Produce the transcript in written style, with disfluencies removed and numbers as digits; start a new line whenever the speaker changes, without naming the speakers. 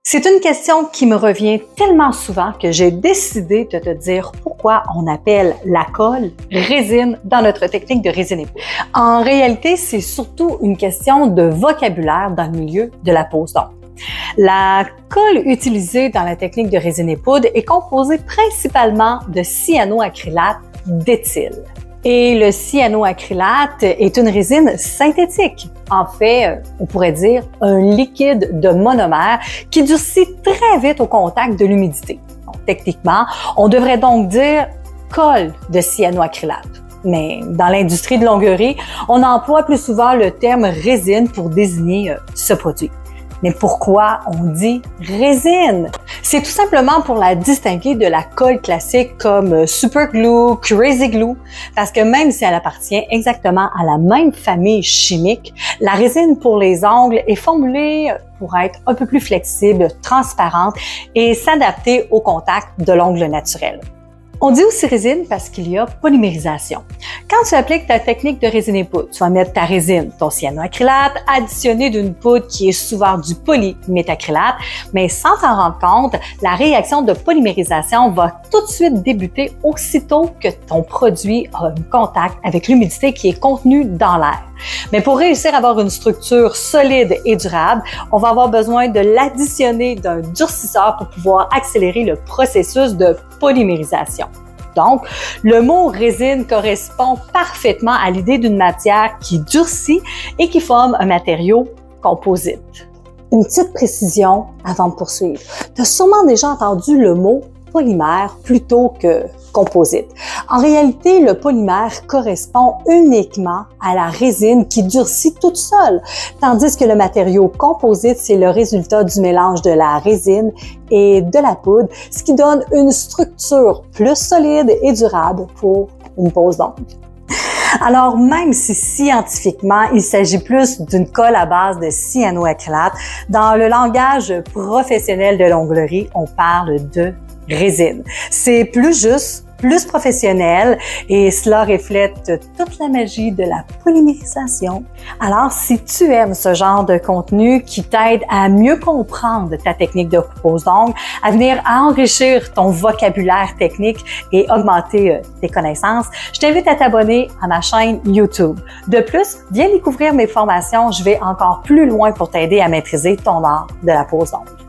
C'est une question qui me revient tellement souvent que j'ai décidé de te dire pourquoi on appelle la colle résine dans notre technique de résine et poudre. En réalité, c'est surtout une question de vocabulaire dans le milieu de la pose d'ongles. La colle utilisée dans la technique de résine et poudre est composée principalement de cyanoacrylate d'éthyle. Et le cyanoacrylate est une résine synthétique. En fait, on pourrait dire un liquide de monomère qui durcit très vite au contact de l'humidité. Techniquement, on devrait donc dire colle de cyanoacrylate. Mais dans l'industrie de l'onglerie, on emploie plus souvent le terme résine pour désigner ce produit. Mais pourquoi on dit résine? C'est tout simplement pour la distinguer de la colle classique comme Super Glue, Crazy Glue, parce que même si elle appartient exactement à la même famille chimique, la résine pour les ongles est formulée pour être un peu plus flexible, transparente et s'adapter au contact de l'ongle naturel. On dit aussi résine parce qu'il y a polymérisation. Quand tu appliques ta technique de résine et poudre, tu vas mettre ta résine, ton cyanoacrylate, additionné d'une poudre qui est souvent du polyméthacrylate, mais sans t'en rendre compte, la réaction de polymérisation va tout de suite débuter aussitôt que ton produit a un contact avec l'humidité qui est contenue dans l'air. Mais pour réussir à avoir une structure solide et durable, on va avoir besoin de l'additionner d'un durcisseur pour pouvoir accélérer le processus de polymérisation. Donc, le mot résine correspond parfaitement à l'idée d'une matière qui durcit et qui forme un matériau composite. Une petite précision avant de poursuivre. Tu as sûrement déjà entendu le mot polymère plutôt que composite. En réalité, le polymère correspond uniquement à la résine qui durcit toute seule, tandis que le matériau composite, c'est le résultat du mélange de la résine et de la poudre, ce qui donne une structure plus solide et durable pour une pose d'ongles. Alors, même si scientifiquement, il s'agit plus d'une colle à base de cyanoacrylate, dans le langage professionnel de l'onglerie, on parle de résine. C'est plus juste, plus professionnel et cela reflète toute la magie de la polymérisation. Alors, si tu aimes ce genre de contenu qui t'aide à mieux comprendre ta technique de pose d'ongles, à venir à enrichir ton vocabulaire technique et augmenter tes connaissances, je t'invite à t'abonner à ma chaîne YouTube. De plus, viens découvrir mes formations, je vais encore plus loin pour t'aider à maîtriser ton art de la pose d'ongles.